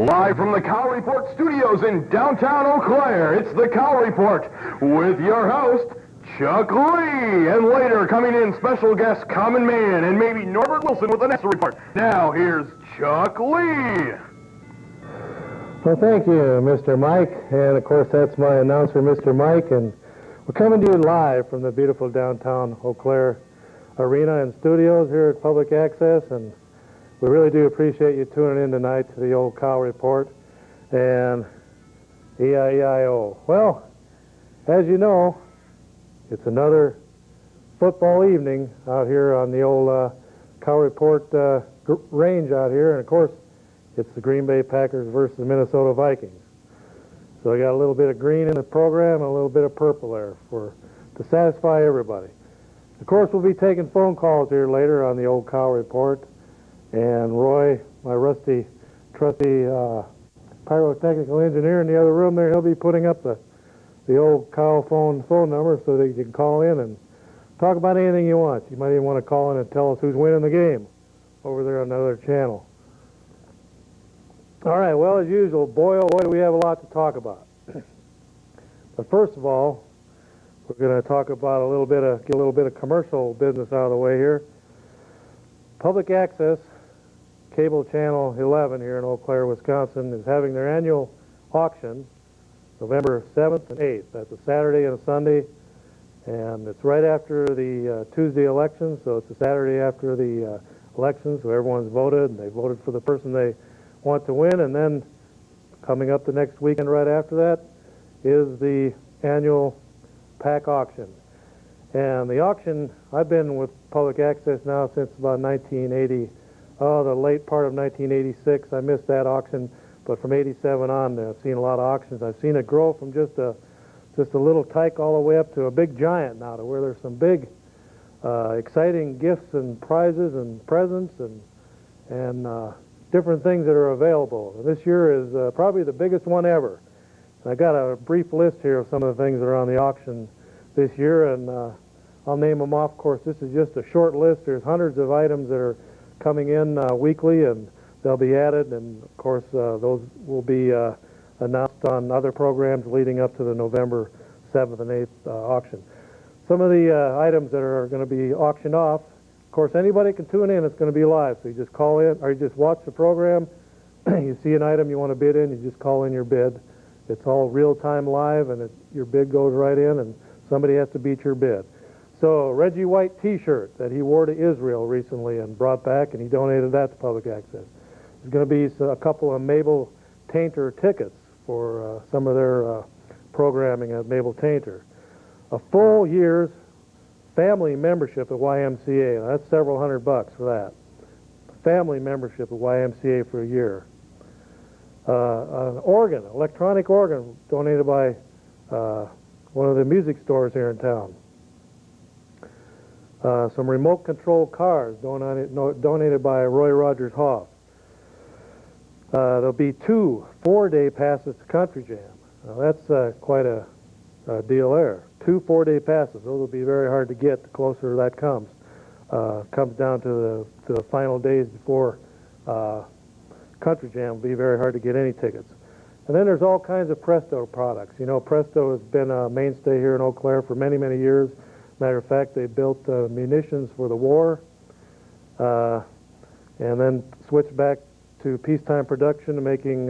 Live from the Cow Report studios in downtown Eau Claire, it's the Cow Report with your host, Chuck Lee. And later, coming in, special guest Common Man and maybe Norbert Wilson with the next report. Now, here's Chuck Lee. Well, thank you, Mr. Mike. And, of course, that's my announcer, Mr. Mike. And we're coming to you live from the beautiful downtown Eau Claire Arena and studios here at Public Access. And we really do appreciate you tuning in tonight to the old Cow Report and E-I-E-I-O. Well, as you know, it's another football evening out here on the old Cow Report range out here. And, of course, it's the Green Bay Packers versus the Minnesota Vikings. So we got a little bit of green in the program and a little bit of purple there to satisfy everybody. Of course, we'll be taking phone calls here later on the old Cow Report. And Roy, my trusty pyrotechnical engineer in the other room there, he'll be putting up the old Cow phone number so that you can call in and talk about anything you want. You might even want to call in and tell us who's winning the game over there on the other channel. All right, well, as usual, boy, oh boy, do we have a lot to talk about. But first of all, we're going to talk about get a little bit of commercial business out of the way here. Public Access Cable Channel 11 here in Eau Claire, Wisconsin, is having their annual auction November 7th and 8th. That's a Saturday and a Sunday, and it's right after the Tuesday election, so it's a Saturday after the election, so everyone's voted, and they voted for the person they want to win, and then coming up the next weekend right after that is the annual PAC auction. And the auction, I've been with Public Access now since about 1980. The late part of 1986. I missed that auction, but from 87 on, I've seen a lot of auctions. I've seen it grow from just a little tyke all the way up to a big giant now, to where there's some big, exciting gifts and prizes and presents and different things that are available. And this year is probably the biggest one ever. And I got a brief list here of some of the things that are on the auction this year, and I'll name them off. Of course, this is just a short list. There's hundreds of items that are coming in weekly, and they'll be added, and of course those will be announced on other programs leading up to the November 7th and 8th auction. Some of the items that are going to be auctioned off, of course, anybody can tune in. It's going to be live, so you just call in, or you just watch the program. You see an item you want to bid in, you just call in your bid. It's all real-time live, and your bid goes right in, and somebody has to beat your bid. So Reggie White T-shirt that he wore to Israel recently and brought back, and he donated that to Public Access. There's going to be a couple of Mabel Tainter tickets for some of their programming at Mabel Tainter. A full year's family membership at YMCA. Now, that's several $100 for that. Family membership at YMCA for a year. An organ, electronic organ, donated by one of the music stores here in town. Some remote control cars donated by Roy Rogers Hoff. There'll be 2 4-day passes to Country Jam. Now that's quite a deal there. 2 4-day passes. Those will be very hard to get the closer that comes. Comes down to the final days before Country Jam. Will be very hard to get any tickets. And then there's all kinds of Presto products. You know, Presto has been a mainstay here in Eau Claire for many, many years. Matter of fact, they built munitions for the war, and then switched back to peacetime production and making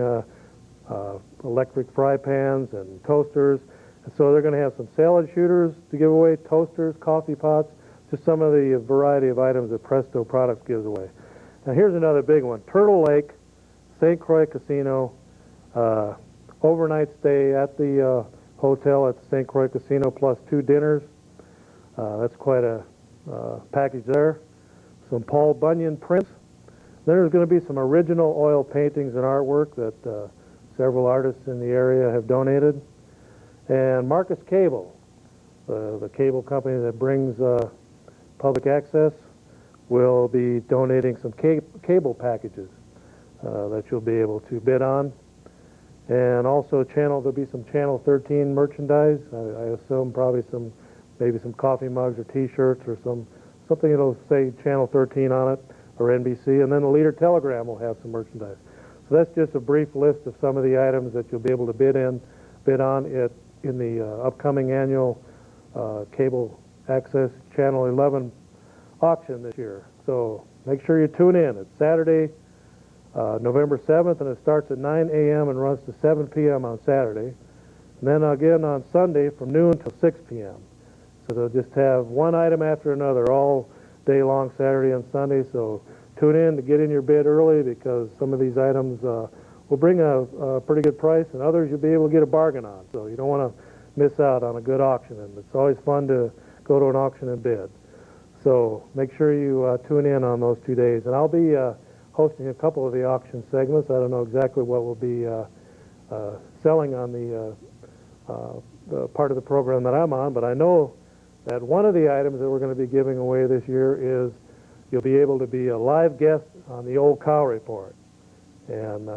electric fry pans and toasters. And so they're going to have some salad shooters to give away, toasters, coffee pots, just some of the variety of items that Presto Products gives away. Now here's another big one. Turtle Lake, St. Croix Casino, overnight stay at the hotel at the St. Croix Casino, plus 2 dinners. That's quite a package there. Some Paul Bunyan prints. Then there's going to be some original oil paintings and artwork that several artists in the area have donated. And Marcus Cable, the cable company that brings Public Access, will be donating some cable packages that you'll be able to bid on. And also there'll be some Channel 13 merchandise. I assume probably maybe some coffee mugs or T-shirts or something that'll say Channel 13 on it, or NBC. And then the Leader Telegram will have some merchandise. So that's just a brief list of some of the items that you'll be able to bid on in the upcoming annual Cable Access Channel 11 auction this year. So make sure you tune in. It's Saturday, November 7th, and it starts at 9 a.m. and runs to 7 p.m. on Saturday. And then again on Sunday from noon till 6 p.m. So they'll just have one item after another all day long, Saturday and Sunday. So tune in to get in your bid early, because some of these items will bring a pretty good price, and others you'll be able to get a bargain on. So you don't want to miss out on a good auction, and it's always fun to go to an auction and bid. So make sure you tune in on those 2 days. And I'll be hosting a couple of the auction segments. I don't know exactly what will be selling on the part of the program that I'm on, but I know that one of the items that we're going to be giving away this year is you'll be able to be a live guest on the Old Cow Report. And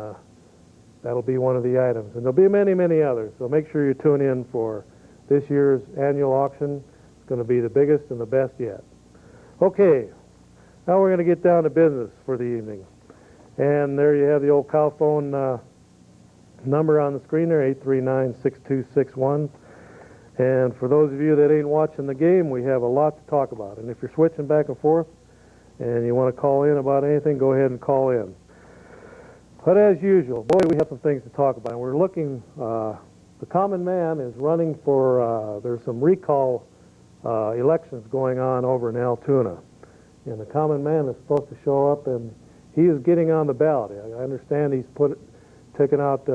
that'll be one of the items. And there'll be many, many others. So make sure you tune in for this year's annual auction. It's going to be the biggest and the best yet. Okay, now we're going to get down to business for the evening. And there you have the Old Cow phone number on the screen there, 839-6261. And for those of you that ain't watching the game, we have a lot to talk about. And if you're switching back and forth and you want to call in about anything, go ahead and call in. But as usual, boy, we have some things to talk about. And we're looking, the common man is running for, there's some recall elections going on over in Altoona. And the common man is supposed to show up, and he is getting on the ballot. I understand he's taken out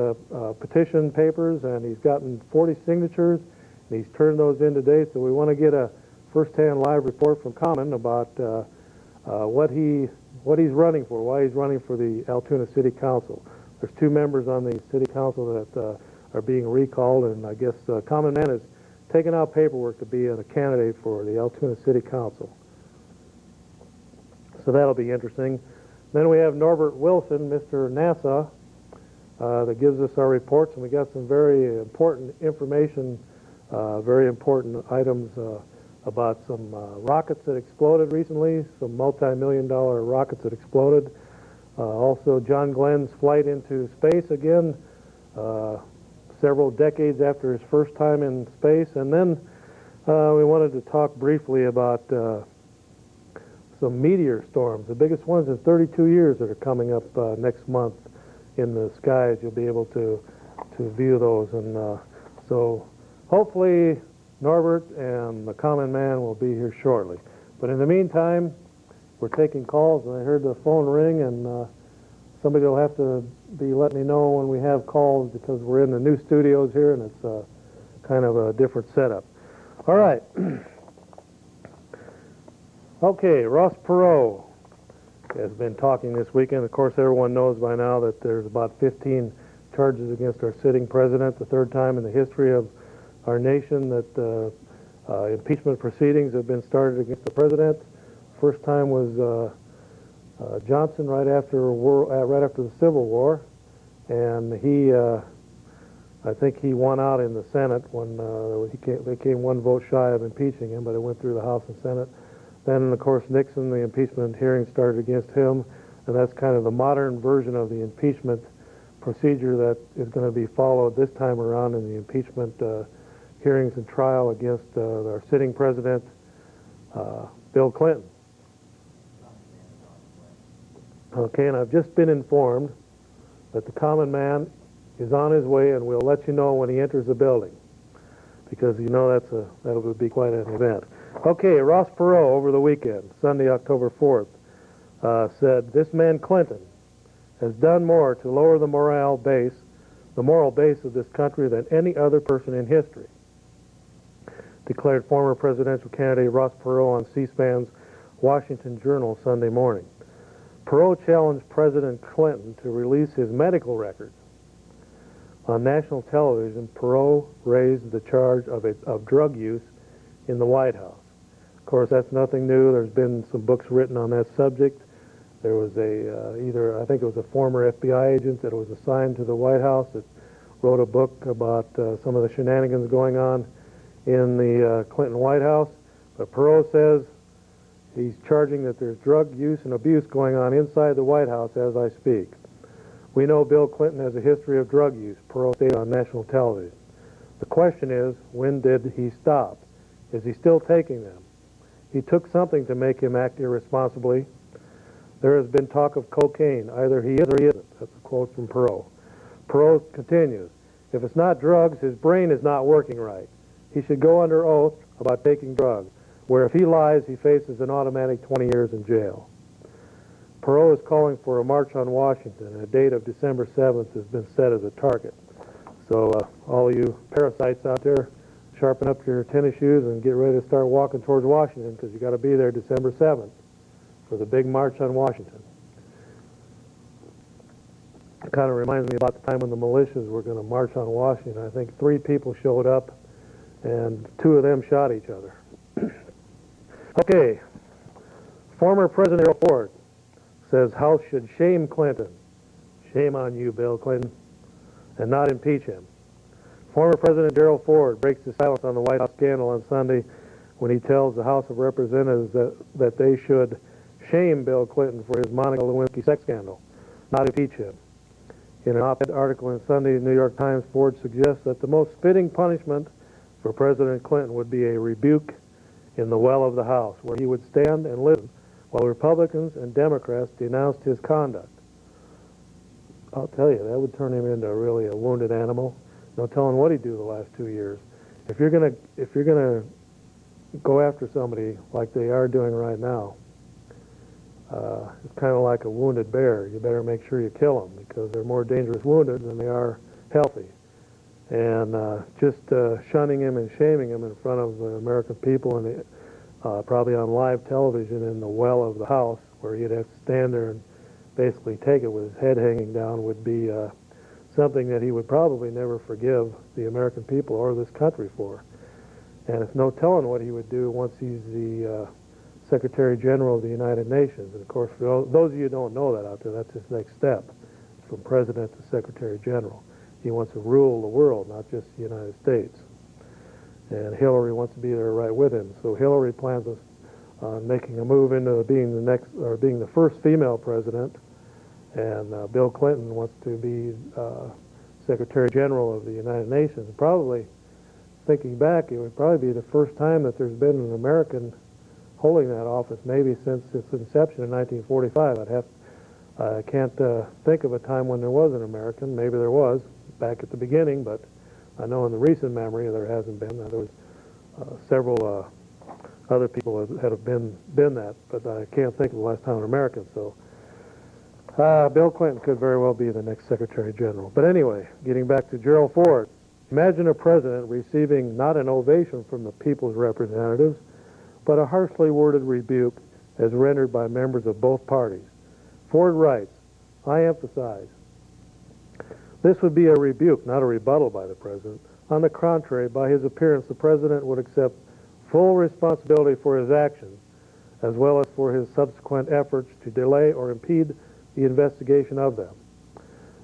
petition papers, and he's gotten 40 signatures, and he's turned those in today. So we want to get a first-hand live report from Common about what he's running for, why he's running for the Altoona City Council. There's 2 members on the City Council that are being recalled, and I guess Common Man has taken out paperwork to be a candidate for the Altoona City Council. So that'll be interesting. Then we have Norbert Wilson, Mr. NASA, that gives us our reports, and we got some very important information, very important items about some rockets that exploded recently, some multi-million-dollar rockets that exploded. Also, John Glenn's flight into space again, several decades after his first time in space. And then we wanted to talk briefly about some meteor storms, the biggest ones in 32 years that are coming up next month in the skies. You'll be able to view those. And so hopefully Norbert and the common man will be here shortly. But in the meantime, we're taking calls, and I heard the phone ring, and somebody will have to be letting me know when we have calls, because we're in the new studios here, and it's kind of a different setup. All right. Okay, Ross Perot has been talking this weekend. Of course, everyone knows by now that there's about 15 charges against our sitting president, the 3rd time in the history of our nation that impeachment proceedings have been started against the president. First time was Johnson right after the Civil War, and I think he won out in the Senate when they came 1 vote shy of impeaching him, but it went through the House and Senate. Then, of course, Nixon, the impeachment hearing started against him, and that's kind of the modern version of the impeachment procedure that is going to be followed this time around in the impeachment hearings and trial against our sitting president, Bill Clinton. Okay, and I've just been informed that the common man is on his way, and we'll let you know when he enters the building, because you know that'll be quite an event. Okay, Ross Perot over the weekend, Sunday, October 4th, said, "This man Clinton has done more to lower the moral base of this country than any other person in history," declared former presidential candidate Ross Perot on C-SPAN's Washington Journal Sunday morning. Perot challenged President Clinton to release his medical records. On national television, Perot raised the charge of drug use in the White House. Of course, that's nothing new. There's been some books written on that subject. There was I think it was a former FBI agent that was assigned to the White House that wrote a book about some of the shenanigans going on in the Clinton White House. But Perot says he's charging that there's drug use and abuse going on inside the White House as I speak. We know Bill Clinton has a history of drug use, Perot stated on national television. The question is, when did he stop? Is he still taking them? He took something to make him act irresponsibly. There has been talk of cocaine. Either he is or he isn't. That's a quote from Perot. Perot continues, if it's not drugs, his brain is not working right. He should go under oath about taking drugs, where if he lies, he faces an automatic 20 years in jail. Perot is calling for a march on Washington, and a date of December 7th has been set as a target. So all you parasites out there, sharpen up your tennis shoes and get ready to start walking towards Washington, because you got to be there December 7th for the big march on Washington. It kind of reminds me about the time when the militias were going to march on Washington. I think 3 people showed up, and 2 of them shot each other. Okay, former President Gerald Ford says House should shame Clinton. Shame on you, Bill Clinton, and not impeach him. Former President Gerald Ford breaks his silence on the White House scandal on Sunday when he tells the House of Representatives that they should shame Bill Clinton for his Monica Lewinsky sex scandal, not impeach him. In an op-ed article in Sunday's New York Times, Ford suggests that the most fitting punishment for President Clinton would be a rebuke in the well of the House, where he would stand and listen while Republicans and Democrats denounced his conduct. I'll tell you, that would turn him into really a wounded animal. No telling what he'd do the last 2 years. If you're gonna go after somebody like they are doing right now, it's kind of like a wounded bear. You better make sure you kill them, because they're more dangerous wounded than they are healthy. And just shunning him and shaming him in front of the American people, and probably on live television in the well of the House, where he'd have to stand there and basically take it with his head hanging down, would be something that he would probably never forgive the American people or this country for. And it's no telling what he would do once he's the Secretary General of the United Nations. And of course, for those of you who don't know that out there, that's his next step, from President to Secretary General. He wants to rule the world, not just the United States. And Hillary wants to be there right with him. So Hillary plans on making a move into being the first female president. And Bill Clinton wants to be Secretary General of the United Nations. Probably, thinking back, it would probably be the first time that there's been an American holding that office, maybe since its inception in 1945. I can't think of a time when there was an American. Maybe there was back at the beginning, but I know in the recent memory there hasn't been. There was several other people that have been that, but I can't think of the last time an American. So Bill Clinton could very well be the next Secretary General. But anyway, getting back to Gerald Ford, imagine a president receiving not an ovation from the people's representatives, but a harshly worded rebuke as rendered by members of both parties. Ford writes, I emphasize, this would be a rebuke, not a rebuttal by the president. On the contrary, by his appearance, the president would accept full responsibility for his actions, as well as for his subsequent efforts to delay or impede the investigation of them.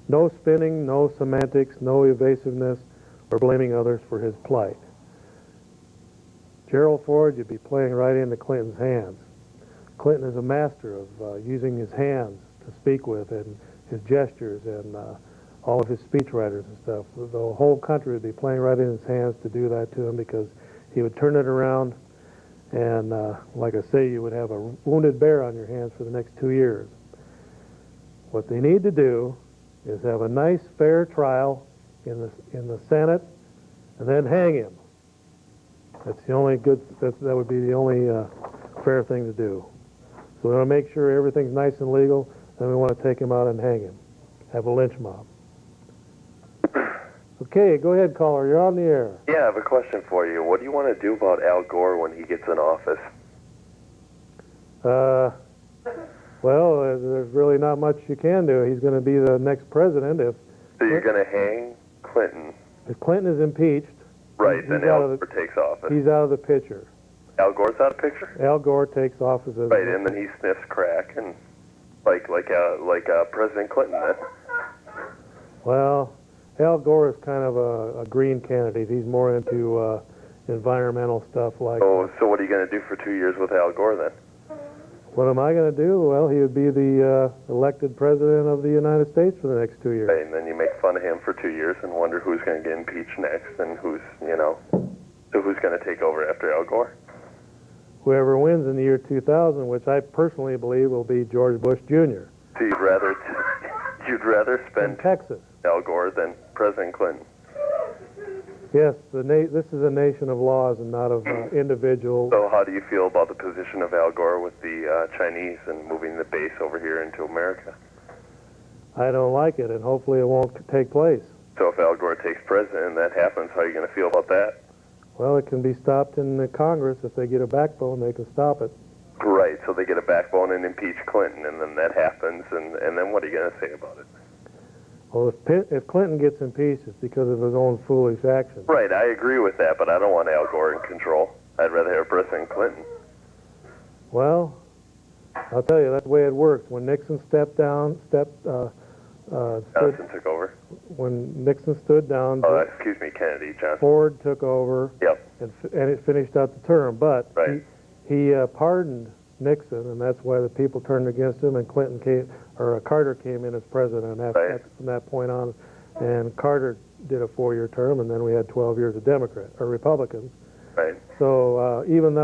No spinning, no semantics, no evasiveness, or blaming others for his plight. Gerald Ford, you'd be playing right into Clinton's hands. Clinton is a master of using his hands to speak with, and his gestures, and all of his speechwriters and stuff. The whole country would be playing right in his hands to do that to him, because he would turn it around, and like I say, you would have a wounded bear on your hands for the next 2 years. What they need to do is have a nice, fair trial in the Senate, and then hang him. That's the only that would be the only fair thing to do. So we want to make sure everything's nice and legal, then we want to take him out and hang him. Have a lynch mob. Okay, go ahead, caller. You're on the air. Yeah, I have a question for you. What do you want to do about Al Gore when he gets in office? Well, there's really not much you can do. He's going to be the next president. So you're going to hang Clinton? If Clinton is impeached, right, then Al Gore takes office. He's out of the picture. Al Gore's out of the picture? Al Gore takes office as right, and then he sniffs crack, and like President Clinton then. Well, Al Gore is kind of a green candidate. He's more into environmental stuff like... Oh, so what are you going to do for 2 years with Al Gore then? What am I going to do? Well, he would be the elected president of the United States for the next 2 years. Right, and then you make fun of him for 2 years and wonder who's going to get impeached next and who's going to take over after Al Gore. Whoever wins in the year 2000, which I personally believe will be George Bush Jr. So you'd rather in spend Texas. Al Gore than President Clinton. Yes, this is a nation of laws and not of individual. So how do you feel about the position of Al Gore with the Chinese and moving the base over here into America? I don't like it, and hopefully it won't take place. So if Al Gore takes president and that happens, how are you going to feel about that? Well, it can be stopped in the Congress. If they get a backbone, they can stop it. Right, so they get a backbone and impeach Clinton, and then that happens, and then what are you going to say about it? Well, if Clinton gets impeached, it's because of his own foolish actions. Right, I agree with that, but I don't want Al Gore in control. I'd rather have President Clinton. Well, I'll tell you, that's the way it works. When Nixon Johnson took over. When Nixon stood down, Oh, excuse me, Kennedy, Johnson. Ford took over, Yep. and it finished out the term. But Right. he pardoned Nixon, and that's why the people turned against him, and Carter came in as president Right. from that point on. And Carter did a 4-year term, and then we had 12 years of Republicans. Right. So even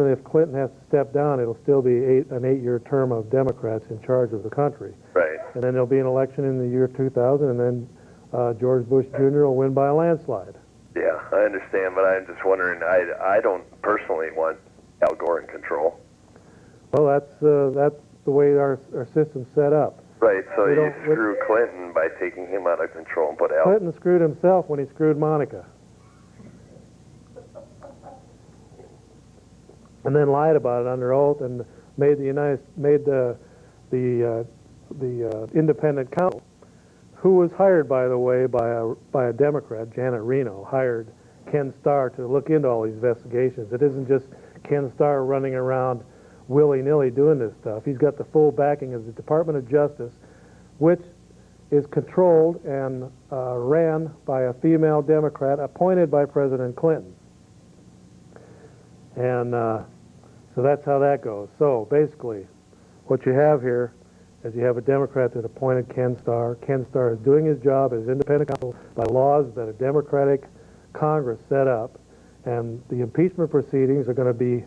if Clinton has to step down, it'll still be an 8-year term of Democrats in charge of the country. Right. And then there'll be an election in the year 2000, and then George Bush Jr. will win by a landslide. Yeah, I understand, but I'm just wondering, I don't personally want Al Gore in control. Well, that's the way our system's set up. Right, so We you don't- screw Clinton by taking him out of control and put Al... Clinton screwed himself when he screwed Monica, and then lied about it under oath and made the independent counsel, who was hired, by the way, by a Democrat, Janet Reno, hired Ken Starr to look into all these investigations. It isn't just Ken Starr running around willy-nilly doing this stuff. He's got the full backing of the Department of Justice, which is controlled and ran by a female Democrat appointed by President Clinton. And so that's how that goes. So basically, what you have here is you have a Democrat that appointed Ken Starr. Ken Starr is doing his job as independent counsel by laws that a Democratic Congress set up, and the impeachment proceedings are going to be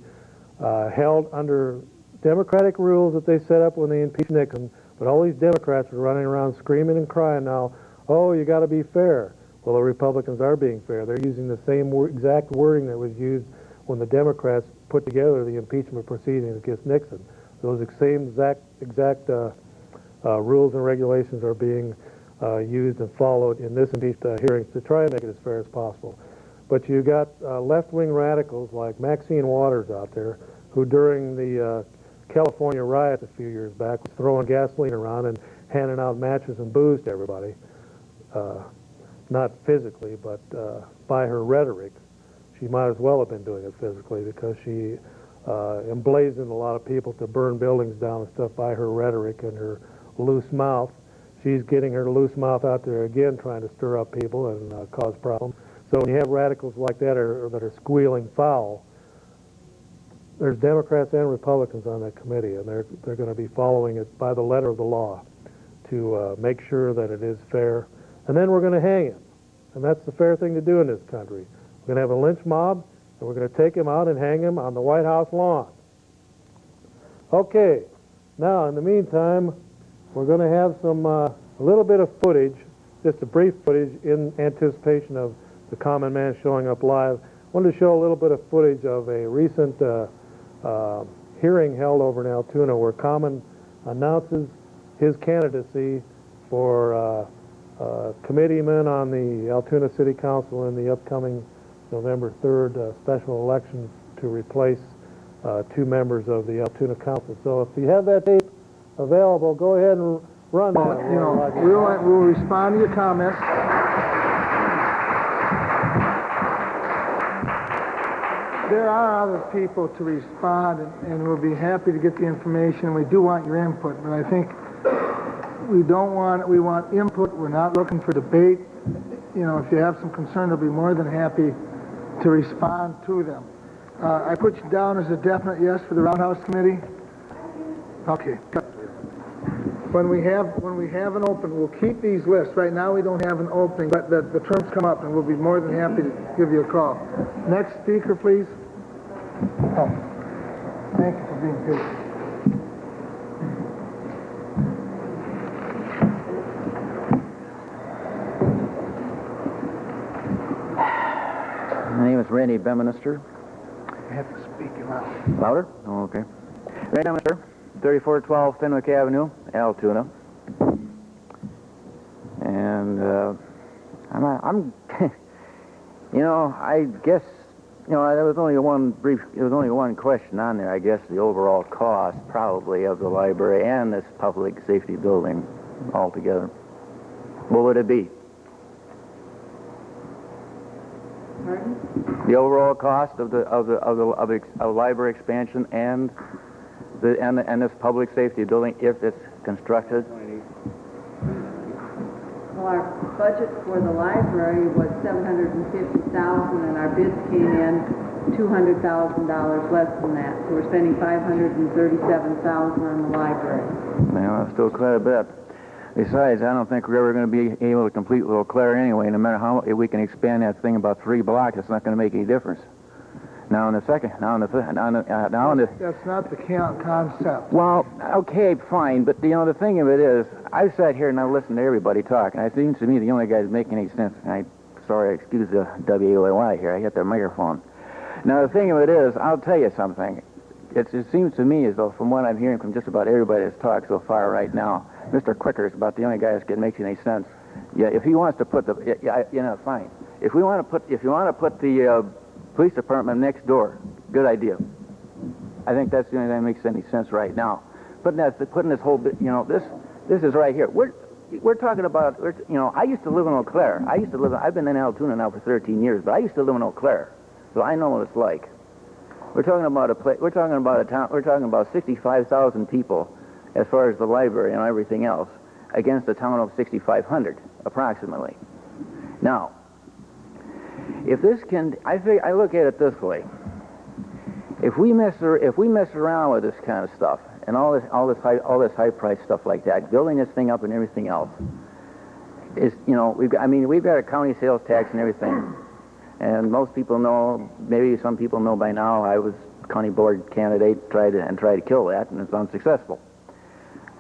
held under Democratic rules that they set up when they impeached Nixon. But all these Democrats are running around screaming and crying now, oh, you got to be fair. Well, the Republicans are being fair. They're using the same exact wording that was used when the Democrats put together the impeachment proceedings against Nixon. Those same exact rules and regulations are being used and followed in this impeachment hearings to try and make it as fair as possible. But you got left-wing radicals like Maxine Waters out there, who during the California riots a few years back was throwing gasoline around and handing out matches and booze to everybody. Not physically, but by her rhetoric. She might as well have been doing it physically, because she emblazoned a lot of people to burn buildings down and stuff by her rhetoric and her loose mouth. She's getting her loose mouth out there again, trying to stir up people and cause problems. So when you have radicals like that that are squealing foul, there's Democrats and Republicans on that committee, and they're going to be following it by the letter of the law to make sure that it is fair. And then we're going to hang him. And that's the fair thing to do in this country. We're going to have a lynch mob, and we're going to take him out and hang him on the White House lawn. Okay, now in the meantime, we're going to have a little bit of footage, just a brief footage in anticipation of the common man showing up live. I wanted to show a little bit of footage of a recent hearing held over in Altoona where Common announces his candidacy for committeeman on the Altoona City Council in the upcoming November 3rd special election to replace 2 members of the Altoona Council. So if you have that tape available, go ahead and run that. We'll respond to your comments. There are other people to respond, and we'll be happy to get the information. We do want your input, but I think we want input. We're not looking for debate. You know, if you have some concern, we'll be more than happy to respond to them. I put you down as a definite yes for the Roundhouse Committee. Okay. When we have an open, we'll keep these lists. Right now we don't have an opening, but the terms come up and we'll be more than happy to give you a call. Next speaker, please. Oh, thank you for being patient. My name is Randy Beminister. I have to speak loud. Louder? Oh, okay. Randy Beminister, 3412 Fenwick Avenue, Altoona. And I'm you know, I guess, you know, there was only one question on there. I guess the overall cost probably of the library and this public safety building altogether. What would it be? Pardon? The overall cost of the library expansion and this public safety building if it's constructed. Well, our budget for the library was $750,000, and our bids came in $200,000 less than that. So we're spending $537,000 on the library. Well, that's still quite a bit. Besides, I don't think we're ever going to be able to complete Little Clare anyway. No matter how if we can expand that thing about 3 blocks, it's not going to make any difference. Now in the second, now in the That's not the concept. Well, okay, fine, but you know the thing of it is, I've sat here and I've listened to everybody talk, and it seems to me the only guy that's making any sense. And excuse the WAY here. I hit the microphone. Now the thing of it is, I'll tell you something. It seems to me as though, from what I'm hearing from just about everybody that's talked so far right now, Mr. Quicker is about the only guy that makes any sense. Yeah, if he wants to put the, you know, fine. If you want to put the police department next door, good idea. I think that's the only thing that makes any sense right now. Putting this whole bit, you know, this is right here. We're talking about, you know, I used to live in Eau Claire. I've been in Altoona now for 13 years, but I used to live in Eau Claire, so I know what it's like. We're talking about a town. We're talking about 65,000 people, as far as the library and everything else, against a town of 6,500 approximately. Now, if this can, I look at it this way: if we mess around with this kind of stuff and all this high price stuff like that, building this thing up and everything else, is, you know, we've got a county sales tax and everything. And most people know, maybe some people know by now, I was county board candidate, tried to kill that, and it's unsuccessful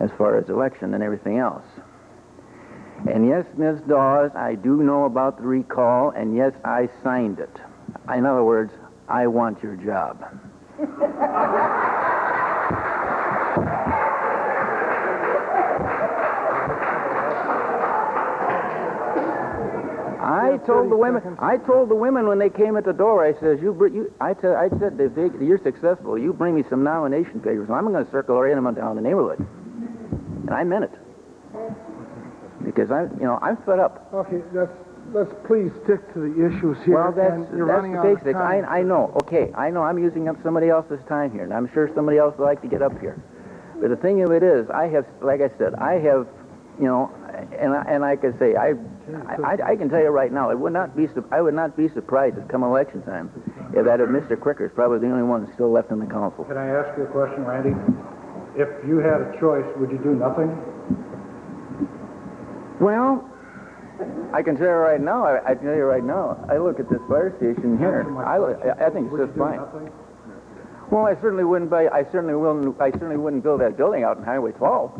as far as election and everything else. And yes, Ms. Dawes, I do know about the recall, and yes, I signed it. In other words, I want your job. I told the women when they came at the door, I says, I said, if you're successful, you bring me some nomination papers, and I'm going to circle them down the neighborhood. And I meant it. Because I'm fed up. Okay, let's please stick to the issues here. Well, that's the basics. I know. Okay, I know I'm using up somebody else's time here, and I'm sure somebody else would like to get up here. But the thing of it is, like I said, you know, and like I say, I can tell you right now, I would not be surprised if come election time if Mr. Quicker is probably the only one that's still left in the council. Can I ask you a question, Randy? If you had a choice, would you do nothing? Well, I can tell you right now. I look at this fire station here. I think it's just fine. Nothing? Well, I certainly wouldn't wouldn't build that building out in Highway 12.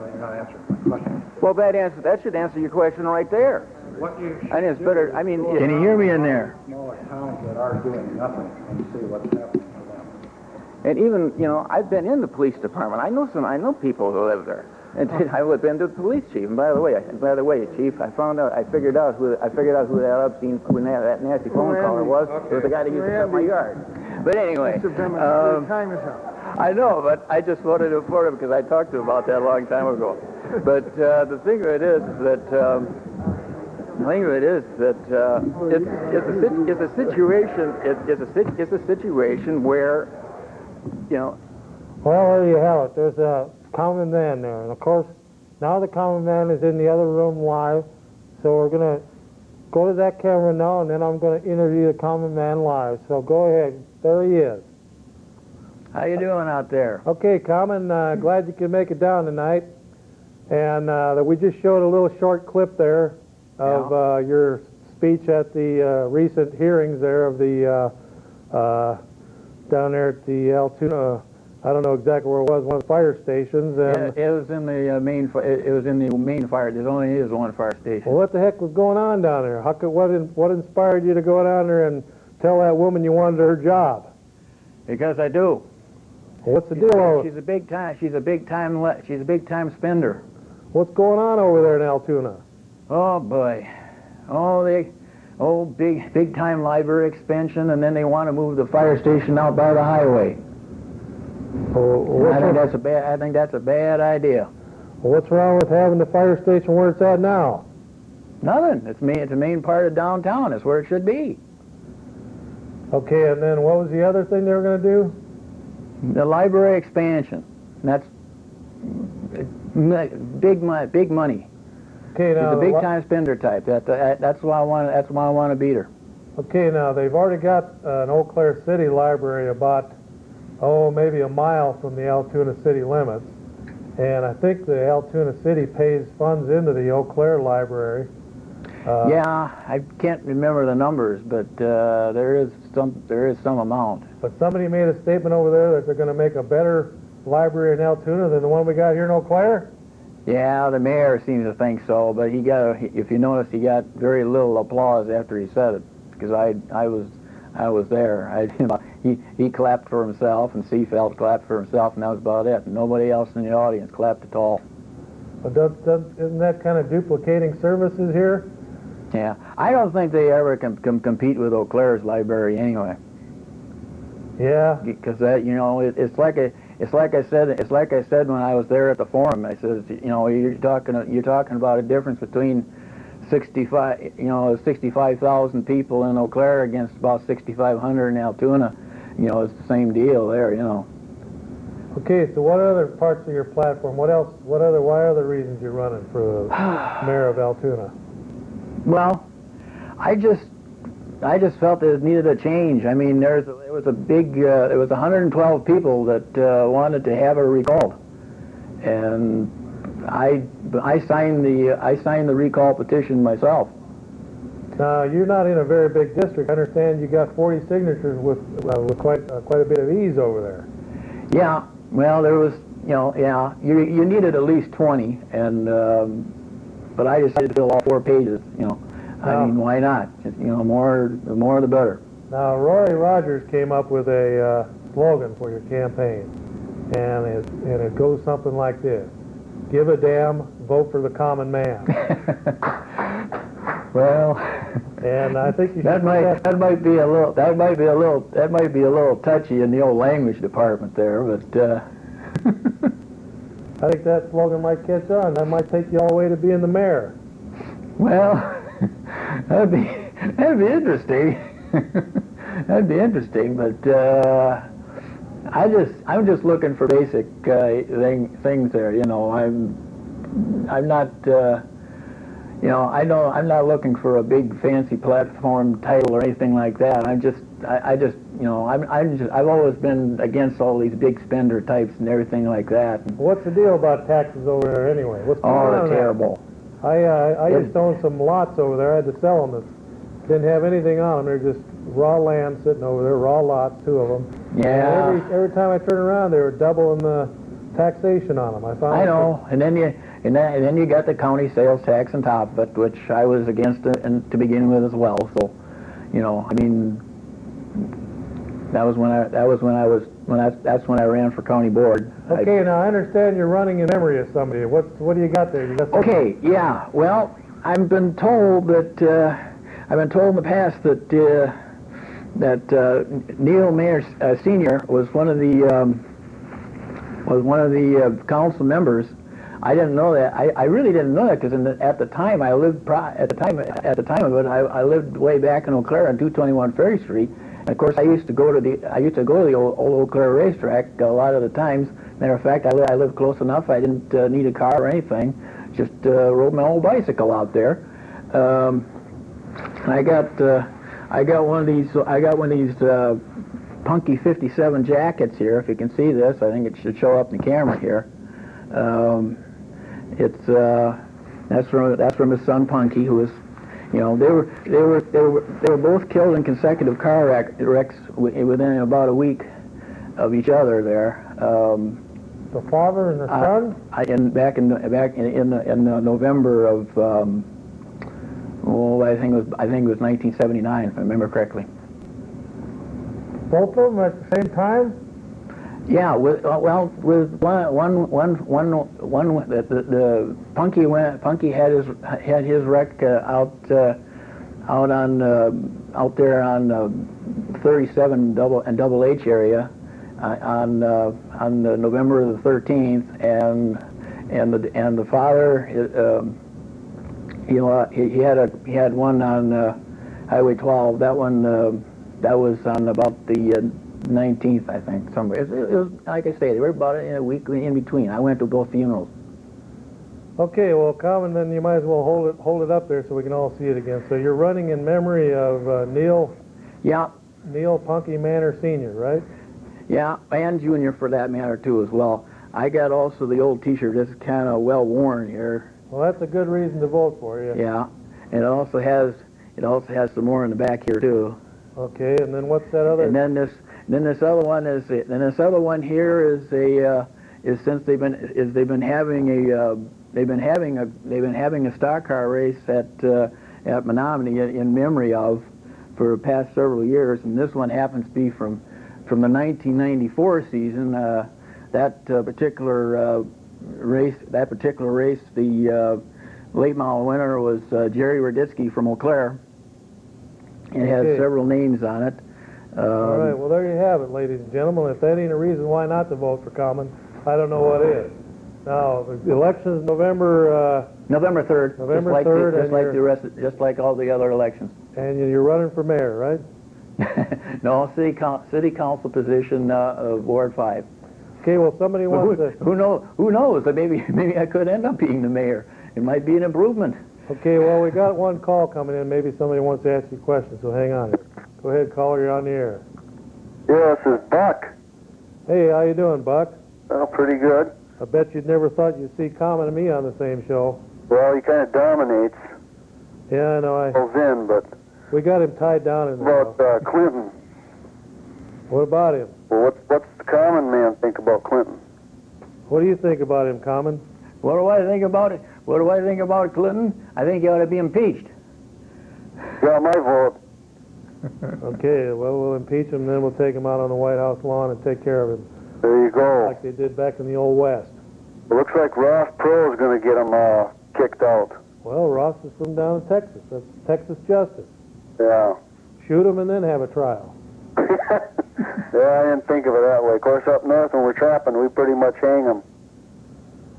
Well, you're not answering my question. Well, that should answer your question right there. What you should And it's do better. is I mean, go can you hear me in there? Smaller towns that are doing nothing and see what's happening to them. And even, you know, I've been in the police department. I know people who live there. And I've been to the police chief. And by the way, Chief, I figured out who that nasty phone caller was. It was the guy that used to cut my yard. But anyway, Mr. Beminister, time is up. I know, but I just wanted to report him because I talked to him about that a long time ago. But the thing of it is that it's a situation where, you know. Well, there you have it. There's a common man there. And, of course, now the common man is in the other room live. So we're going to go to that camera now, and then I'm going to interview the common man live. So go ahead. There he is. How you doing out there? Okay, Common, glad you could make it down tonight. And that we just showed a little short clip there of your speech at the recent hearings there of the down there at the Altoona. I don't know exactly where it was, one of the fire stations. And It was in the main. It was in the main fire. There only is one fire station. well, what the heck was going on down there? What inspired you to go down there and tell that woman you wanted her job? Because I do. Well, what's the deal? She's a big time. She's a big time spender. What's going on over there in Altoona? Oh boy. Big time library expansion, and then they want to move the fire station out by the highway. Well, I think that's a bad idea. what's wrong with having the fire station where it's at now? Nothing. It's a main part of downtown. It's where it should be. Okay, and then what was the other thing they were going to do? The library expansion. That's big money. Okay, now She's a big time spender type. That's why I want to beat her. Okay, now they've already got an Eau Claire City library about maybe a mile from the Altoona city limits, and I think the Altoona city pays funds into the Eau Claire library. Yeah, I can't remember the numbers, but there is some amount. But somebody made a statement over there that they're going to make a better library in Altoona than the one we got here in Eau Claire. Yeah, the mayor seems to think so, but if you notice, he got very little applause after he said it, because I was there. He clapped for himself, and Seefeld clapped for himself, and that was about it. Nobody else in the audience clapped at all. But isn't that kind of duplicating services here? Yeah, I don't think they ever can compete with Eau Claire's library anyway. Yeah. Because that, it's like I said when I was there at the forum. I said, you're talking about a difference between 65,000 people in Eau Claire against about 6,500 in Altoona. It's the same deal there. Okay, so what other parts of your platform? Why other reasons you're running for mayor of Altoona? Well, I just felt that it needed a change. I mean, there was 112 people that wanted to have her recalled, and I signed the recall petition myself. Now, you're not in a very big district. I understand you got 40 signatures with quite a bit of ease over there. Yeah. Well, there was, you needed at least 20, and but I decided to fill all 4 pages. I mean, why not? The more the better. Now, Rory Rogers came up with a slogan for your campaign, and it goes something like this: "Give a damn, vote for the common man." Well, and I think you should that might be a little touchy in the old language department there, but I think that slogan might catch on. That might take you all the way to being the mayor. Well, that'd be interesting. That'd be interesting, but I'm just looking for basic things there. I'm not. I'm not looking for a big fancy platform title or anything like that. I've always been against all these big spender types and everything like that. What's the deal about taxes over there anyway? What's going on? Oh, they're terrible. I used to own some lots over there. I had to sell them. Didn't have anything on them. They're just raw land sitting over there, raw lots, 2 of them. Yeah. And every time I turned around, they were doubling the taxation on them. I know. And then you got the county sales tax on top of it, which I was against to begin with as well. So, I mean, that's when I ran for county board. Okay, now I understand you're running in memory of somebody. What do you got there? Okay, yeah. Well, I've been told in the past that Neil Mayer Sr. was one of the council members. I didn't know that. I really didn't know that because at the time I lived I lived way back in Eau Claire on 221 Ferry Street. And of course, I used to go to the old Eau Claire racetrack a lot of the times. Matter of fact, I lived close enough. I didn't need a car or anything. Just rode my old bicycle out there. I got one of these Punky 57 jackets here. If you can see this, I think it should show up in the camera here. That's from his son Punky, who was, you know, they were both killed in consecutive car wrecks within about a week of each other there. The father and the son? Back in November of I think it was 1979, if I remember correctly. Both of them at the same time? Yeah, with the Punky had his wreck out there on 37 double H area on November the 13th, and the father, he had one on Highway 12. That one that was on about the 19th, I think, somewhere. It was, like I say, they were about a week in between. I went to both funerals. Okay, well, Common, then you might as well hold it up there so we can all see it again. So you're running in memory of Neil. Yeah. Neil Punky Manor Sr., right? Yeah, and Junior for that matter too as well. I got also the old T-shirt. It's kind of well worn here. Well, that's a good reason to vote for you. Yeah, and it also has some more in the back here too. Okay, and then what's that other? And then this other one is this other one here is since they've been having a stock car race at Menominee in memory of for the past several years, and this one happens to be from the 1994 season. That particular race, the late model winner was Jerry Raditsky from Eau Claire. It has several names on it. All right, well, there you have it, ladies and gentlemen. If that ain't a reason why not to vote for Common, I don't know what is. Now, the election's November 3rd. November 3rd, just like all the other elections. And you're running for mayor, right? No, city council position of Ward 5. Okay, well, somebody wants to... Who knows? Maybe I could end up being the mayor. It might be an improvement. Okay, well, we got one call coming in. Maybe somebody wants to ask you questions, so hang on here. Go ahead, caller, you're on the air. Yeah, this is Buck. Hey, how you doing, Buck? Oh, pretty good. I bet you'd never thought you'd see Common and me on the same show. Well, he kind of dominates. Yeah, I know. Goes in, but... We got him tied down in there. About Clinton. What about him? Well, what's the common man think about Clinton? What do you think about him, Common? What do I think about it? What do I think about Clinton? I think he ought to be impeached. Got my vote. Okay, well, we'll impeach him, then we'll take him out on the White House lawn and take care of him. There you go. Like they did back in the Old West. It looks like Ross Perot is going to get him kicked out. Well, Ross is from down in Texas. That's Texas justice. Yeah. Shoot him and then have a trial. Yeah, I didn't think of it that way. Of course, up north when we're trapping, we pretty much hang them.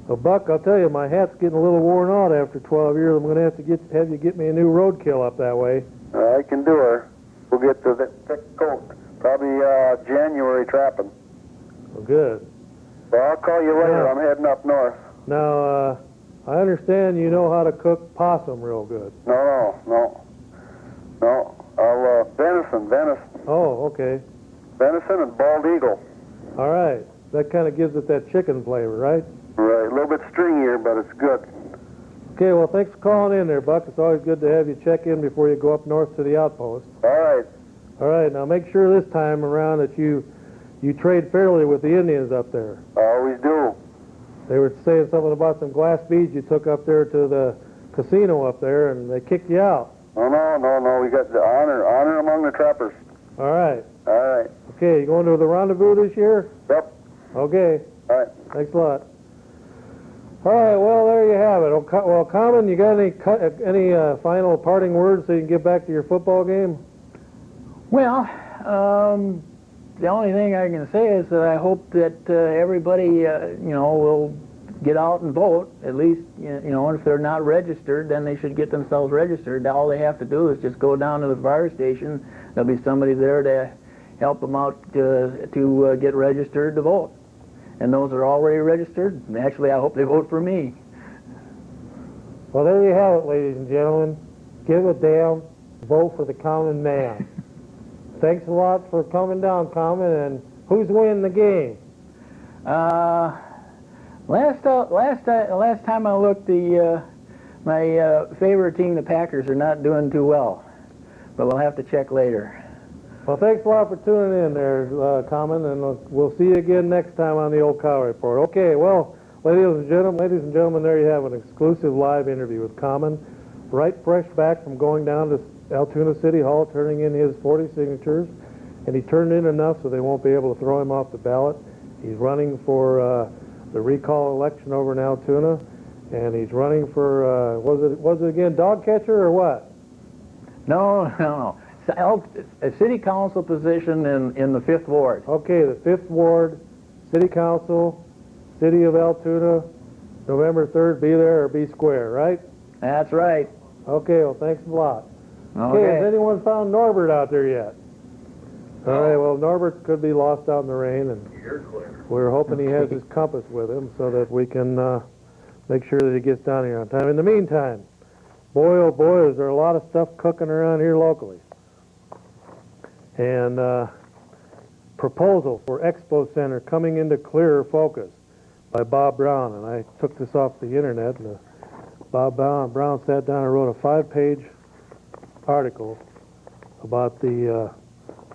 Well, Buck, I'll tell you, my hat's getting a little worn out after 12 years. I'm going to have to have you get me a new roadkill up that way. I can do her. We'll get to the thick coat. Probably January trapping. Well, good. Well, I'll call you later. I'm heading up north. Now, I understand you know how to cook possum real good. No. Venison. Oh, okay. Venison and bald eagle. All right. That kind of gives it that chicken flavor, right? Right. A little bit stringier, but it's good. Okay, well, thanks for calling in there, Buck. It's always good to have you check in before you go up north to the outpost. All right. All right. Now, make sure this time around that you trade fairly with the Indians up there. I always do. They were saying something about some glass beads you took up there to the casino up there, and they kicked you out. Oh, no. We got the honor among the trappers. All right. All right. Okay, you going to the rendezvous this year? Yep. Okay. All right. Thanks a lot. All right, well, there you have it. Well, Common, you got any final parting words so you can get back to your football game? Well, the only thing I can say is that I hope that everybody, will get out and vote. At least, if they're not registered, then they should get themselves registered. All they have to do is just go down to the fire station. There'll be somebody there to help them out to get registered to vote. And those are already registered. Actually, I hope they vote for me. Well, there you have it, ladies and gentlemen. Give a damn. Vote for the common man. Thanks a lot for coming down, Common. And who's winning the game? Last time I looked, my favorite team, the Packers, are not doing too well. But we'll have to check later. Well, thanks a lot for tuning in there, Common, and we'll see you again next time on the Old Cow Report. Okay, well, ladies and gentlemen, there you have an exclusive live interview with Common, right fresh back from going down to Altoona City Hall, turning in his 40 signatures, and he turned in enough so they won't be able to throw him off the ballot. He's running for the recall election over in Altoona, and he's running for, was it again, dog catcher or what? No. A city council position in the 5th Ward. Okay, the 5th Ward, City Council, City of Altoona, November 3rd, be there or be square, right? That's right. Okay, well, thanks a lot. Okay. Has anyone found Norbert out there yet? All right, well, Norbert could be lost out in the rain, and we're hoping he has his compass with him so that we can make sure that he gets down here on time. In the meantime, boy, oh boy, is there a lot of stuff cooking around here locally. And proposal for Expo Center coming into clearer focus by Bob Brown. And I took this off the internet, and Bob Brown sat down and wrote a 5-page article about the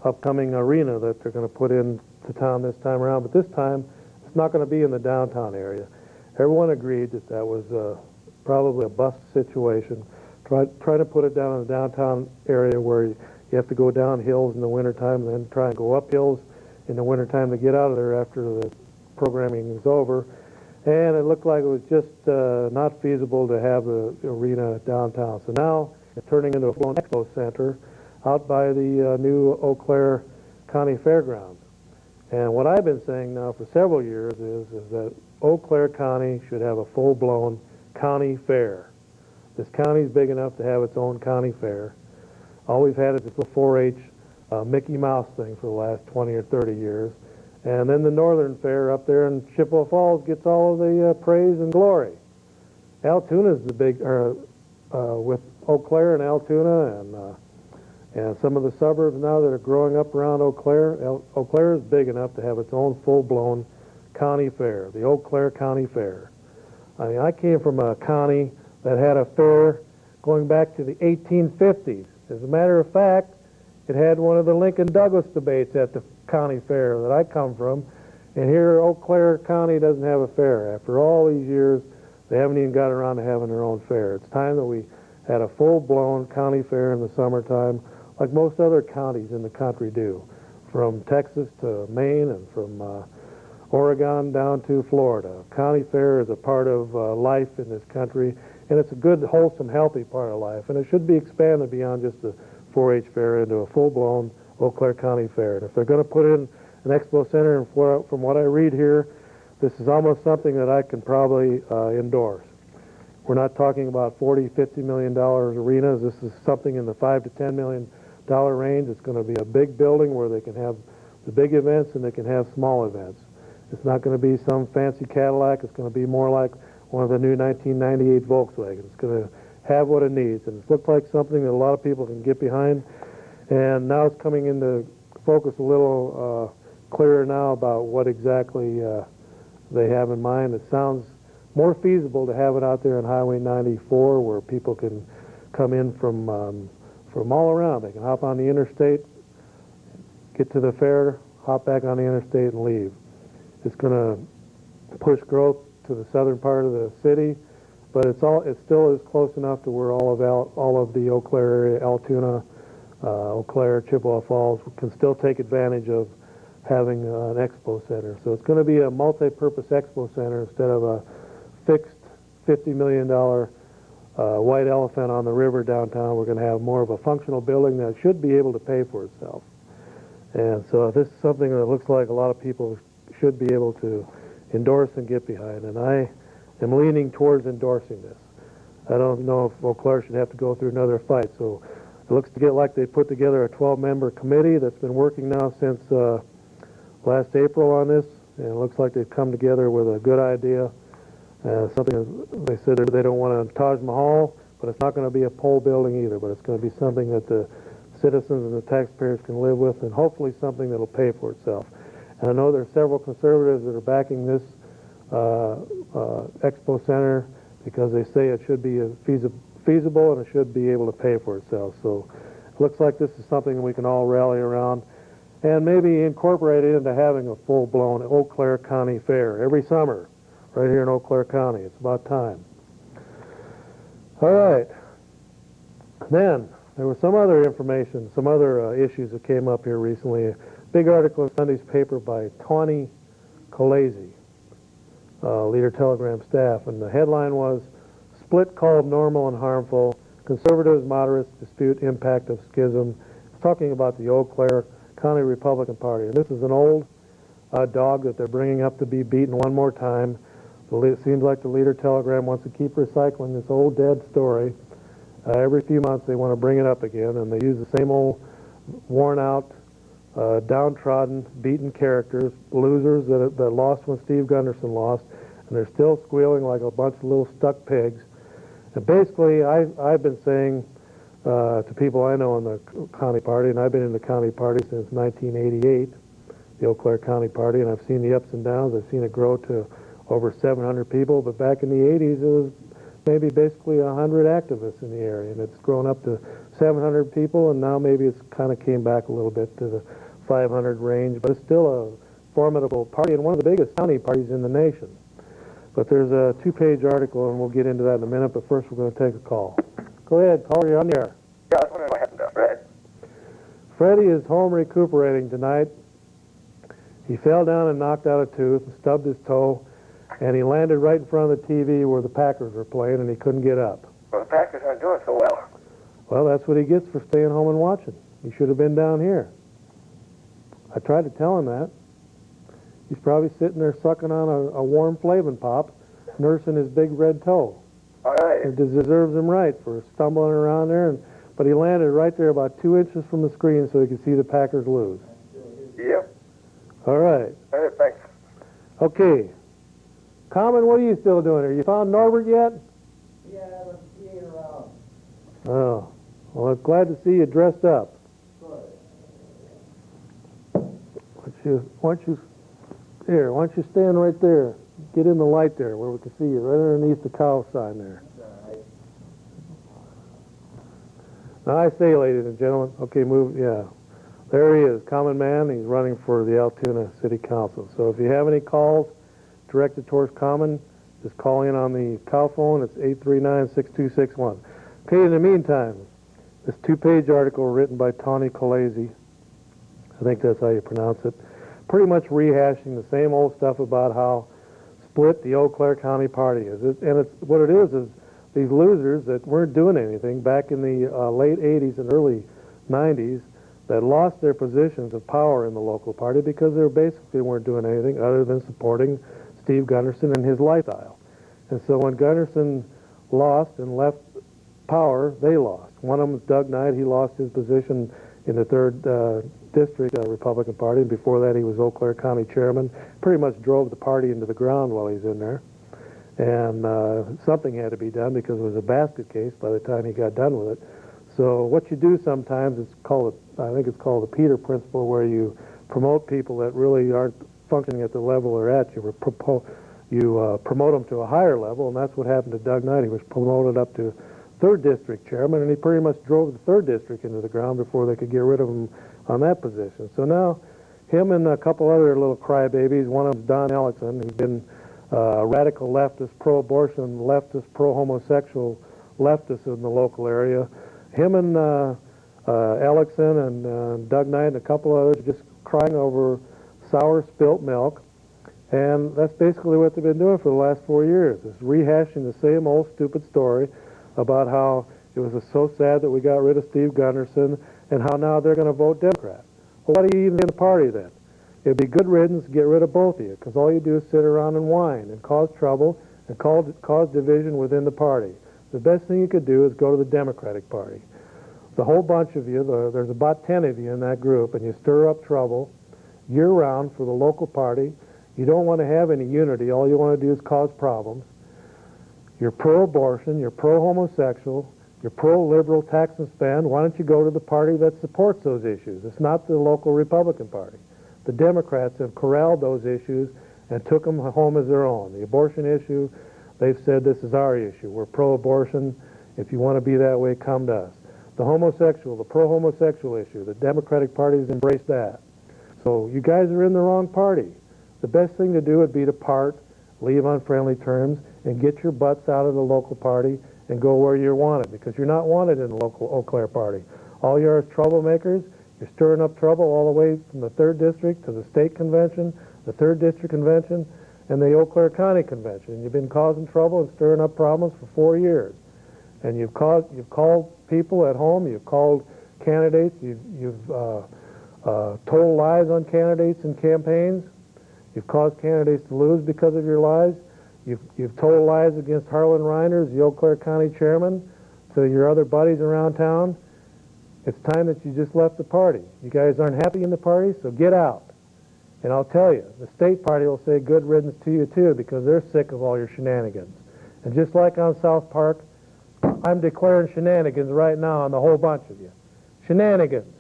upcoming arena that they're going to put into town this time around. But this time, it's not going to be in the downtown area. Everyone agreed that that was probably a bust situation. Try to put it down in the downtown area where you have to go down hills in the wintertime and then try and go up hills in the wintertime to get out of there after the programming is over. And it looked like it was just not feasible to have the arena downtown. So now it's turning into a full expo center out by the new Eau Claire County Fairgrounds. And what I've been saying now for several years is that Eau Claire County should have a full-blown county fair. This county is big enough to have its own county fair. All we've had is this little 4-H Mickey Mouse thing for the last 20 or 30 years. And then the Northern Fair up there in Chippewa Falls gets all of the praise and glory. Altoona's the big, with Eau Claire and Altoona and some of the suburbs now that are growing up around Eau Claire. Eau Claire is big enough to have its own full-blown county fair, the Eau Claire County Fair. I mean, I came from a county that had a fair going back to the 1850s. As a matter of fact, it had one of the Lincoln-Douglas debates at the county fair that I come from, and here Eau Claire County doesn't have a fair. After all these years, they haven't even got around to having their own fair. It's time that we had a full-blown county fair in the summertime, like most other counties in the country do, from Texas to Maine and from Oregon down to Florida. County fair is a part of life in this country, and it's a good, wholesome, healthy part of life, and it should be expanded beyond just the 4-H fair into a full-blown Eau Claire County fair. And if they're going to put in an expo center, and from what I read here, this is almost something that I can probably endorse. We're not talking about $40, $50 million arenas. This is something in the $5 to $10 million range. It's going to be a big building where they can have the big events and they can have small events. It's not going to be some fancy Cadillac. It's going to be more like one of the new 1998 Volkswagens. It's going to have what it needs, and it looks like something that a lot of people can get behind. And now it's coming into focus a little clearer now about what exactly they have in mind. It sounds more feasible to have it out there on Highway 94, where people can come in from all around. They can hop on the interstate, get to the fair, hop back on the interstate, and leave. It's going to push growth to the southern part of the city, but it still is close enough to where all of the Eau Claire area, Altoona, Eau Claire, Chippewa Falls can still take advantage of having an expo center. So it's going to be a multi-purpose expo center instead of a fixed $50 million white elephant on the river downtown. We're going to have more of a functional building that should be able to pay for itself. And so this is something that looks like a lot of people should be able to endorse and get behind, and I am leaning towards endorsing this. I don't know if Eau Claire should have to go through another fight, so it looks to get like they put together a 12-member committee that's been working now since last April on this, and it looks like they've come together with a good idea. Something they said they don't want a Taj Mahal, but it's not going to be a pole building either, but it's going to be something that the citizens and the taxpayers can live with, and hopefully something that'll pay for itself. And I know there are several conservatives that are backing this expo center because they say it should be feasible and it should be able to pay for itself. So it looks like this is something we can all rally around and maybe incorporate it into having a full-blown Eau Claire County Fair every summer right here in Eau Claire County. It's about time. All right. Then there was some other information, some other issues that came up here recently. A big article in Sunday's paper by Tawny Kalazy, Leader Telegram staff, and the headline was, "Split called normal and harmful. Conservatives, moderates dispute impact of schism." It's talking about the Eau Claire County Republican Party. And this is an old dog that they're bringing up to be beaten one more time. It seems like the Leader Telegram wants to keep recycling this old dead story. Every few months they want to bring it up again, and they use the same old worn-out, downtrodden, beaten characters, losers that lost when Steve Gunderson lost, and they're still squealing like a bunch of little stuck pigs. And basically, I've been saying to people I know in the county party, and I've been in the county party since 1988, the Eau Claire County Party, and I've seen the ups and downs. I've seen it grow to over 700 people, but back in the 80s, it was maybe basically 100 activists in the area, and it's grown up to 700 people, and now maybe it's kind of came back a little bit to the 500 range, but it's still a formidable party and one of the biggest county parties in the nation. But there's a two-page article, and we'll get into that in a minute, but first we're going to take a call. Go ahead, caller, you're on the air. Yeah, I was wondering what happened to Fred. Freddie is home recuperating tonight. He fell down and knocked out a tooth and stubbed his toe, and he landed right in front of the TV where the Packers were playing, and he couldn't get up. Well, the Packers aren't doing so well. Well, that's what he gets for staying home and watching. He should have been down here. I tried to tell him that. He's probably sitting there sucking on a warm Flavin Pop, nursing his big red toe. All right. It deserves him right for stumbling around there, but he landed right there about 2 inches from the screen so he could see the Packers lose. Yep. All right. All right, thanks. Okay. Common, what are you still doing here? You found Norbert yet? Yeah, let's see you around. Oh. Well, I'm glad to see you dressed up. Why don't you stand right there. Get in the light there where we can see you, right underneath the cow sign there. Now I say, ladies and gentlemen, okay, move, yeah. There he is, Common Man. He's running for the Altoona City Council. So if you have any calls directed towards Common, just call in on the cow phone. It's 839-6261. Okay, in the meantime, this two-page article written by Tawny Kalazy, I think that's how you pronounce it, pretty much rehashing the same old stuff about how split the Eau Claire County Party is. What it is these losers that weren't doing anything back in the late 80s and early 90s that lost their positions of power in the local party because they basically weren't doing anything other than supporting Steve Gunderson and his lifestyle. And so when Gunderson lost and left power, they lost. One of them was Doug Knight. He lost his position in the 3rd District Republican Party. And before that, he was Eau Claire County Chairman. Pretty much drove the party into the ground while he's in there. And something had to be done because it was a basket case by the time he got done with it. So what you do sometimes, I think it's called the Peter Principle, where you promote people that really aren't functioning at the level they're at. You promote them to a higher level, and that's what happened to Doug Knight. He was promoted up to 3rd District Chairman, and he pretty much drove the 3rd District into the ground before they could get rid of him on that position. So now, him and a couple other little crybabies, one of them's Don Ellickson, who's been a radical leftist, pro-abortion leftist, pro-homosexual leftist in the local area. Him and Ellickson and Doug Knight and a couple others just crying over sour spilt milk. And that's basically what they've been doing for the last 4 years, is rehashing the same old stupid story about how it was so sad that we got rid of Steve Gunderson and how now they're going to vote Democrat. Well, why do you even in the party then? It'd be good riddance to get rid of both of you, because all you do is sit around and whine and cause trouble and cause division within the party. The best thing you could do is go to the Democratic Party. The whole bunch of you, there's about 10 of you in that group, and you stir up trouble year-round for the local party. You don't want to have any unity. All you want to do is cause problems. You're pro-abortion, you're pro-homosexual, You're pro-liberal tax and spend. Why don't you go to the party that supports those issues? It's not the local Republican Party. The Democrats have corralled those issues and took them home as their own. The abortion issue, they've said this is our issue. We're pro-abortion. If you want to be that way, come to us. The homosexual, the pro-homosexual issue, the Democratic Party has embraced that. So you guys are in the wrong party. The best thing to do would be to part, leave on friendly terms, and get your butts out of the local party and go where you're wanted, because you're not wanted in the local Eau Claire party. All you are is troublemakers. You're stirring up trouble all the way from the 3rd District to the State Convention, the 3rd District Convention, and the Eau Claire County Convention. And you've been causing trouble and stirring up problems for 4 years. And you've called people at home, you've called candidates, you've told lies on candidates in campaigns. You've caused candidates to lose because of your lies. You've told lies against Harlan Reiners, the Eau Claire County chairman, to your other buddies around town. It's time that you just left the party. You guys aren't happy in the party, so get out. And I'll tell you, the state party will say good riddance to you too, because they're sick of all your shenanigans. And just like on South Park, I'm declaring shenanigans right now on the whole bunch of you. Shenanigans.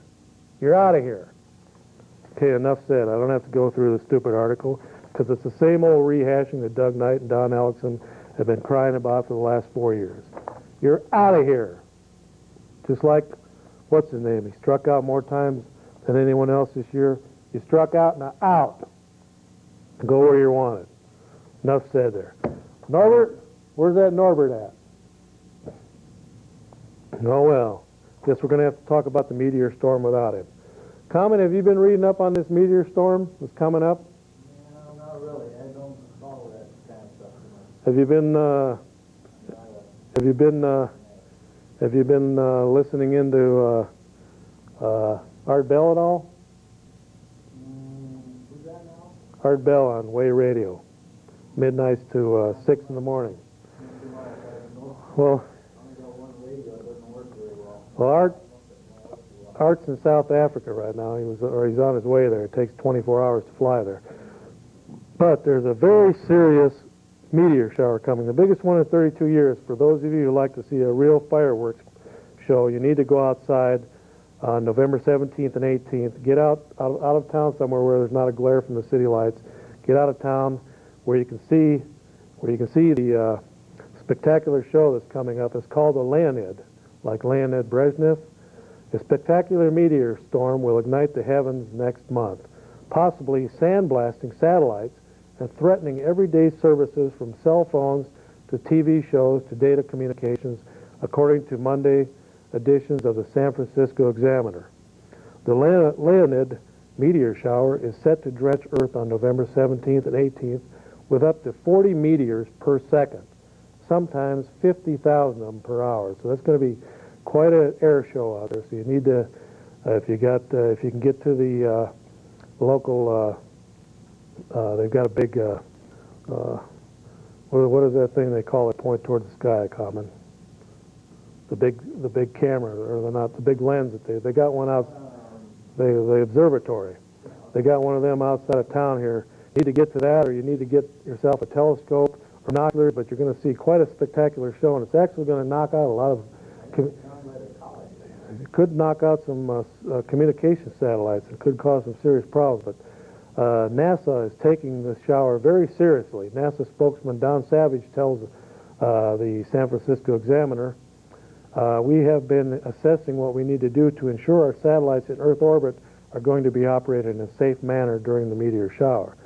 You're out of here. Okay, enough said. I don't have to go through the stupid article, because it's the same old rehashing that Doug Knight and Don Ellickson have been crying about for the last 4 years. You're out of here. Just like, what's his name? He struck out more times than anyone else this year. You struck out, now out. Go where you're wanted. Enough said there. Norbert, where's that Norbert at? Oh, well. Guess we're going to have to talk about the meteor storm without him. Common, have you been reading up on this meteor storm that's coming up? No, not really. I don't follow that kind of stuff too much. Have you been listening into Art Bell at all? Who's that now? Art Bell on Way Radio, midnights to 6 in the morning. Well, Art's in South Africa right now. He's on his way there. It takes 24 hours to fly there. But there's a very serious meteor shower coming, the biggest one in 32 years. For those of you who like to see a real fireworks show, you need to go outside on November 17th and 18th. Get out of town somewhere where there's not a glare from the city lights. Get out of town where you can see the spectacular show that's coming up. It's called the Leonid, like Leonid Brezhnev. A spectacular meteor storm will ignite the heavens next month, possibly sandblasting satellites and threatening everyday services from cell phones to TV shows to data communications, according to Monday editions of the San Francisco Examiner. The Leonid meteor shower is set to drench Earth on November 17th and 18th with up to 40 meteors per second, sometimes 50,000 of them per hour. So that's going to be quite an air show out there. So you need to, if you can get to the local, they've got a big, what is that thing they call it, point toward the sky, Common? The big camera, or not the big lens that they got one out, the observatory. They got one of them outside of town here. You need to get to that, or you need to get yourself a telescope or binoculars, but you're going to see quite a spectacular show, and it's actually going to knock out a lot of, it could knock out some communication satellites. It could cause some serious problems, but NASA is taking this shower very seriously. NASA spokesman Don Savage tells the San Francisco Examiner, we have been assessing what we need to do to ensure our satellites in Earth orbit are going to be operated in a safe manner during the meteor shower.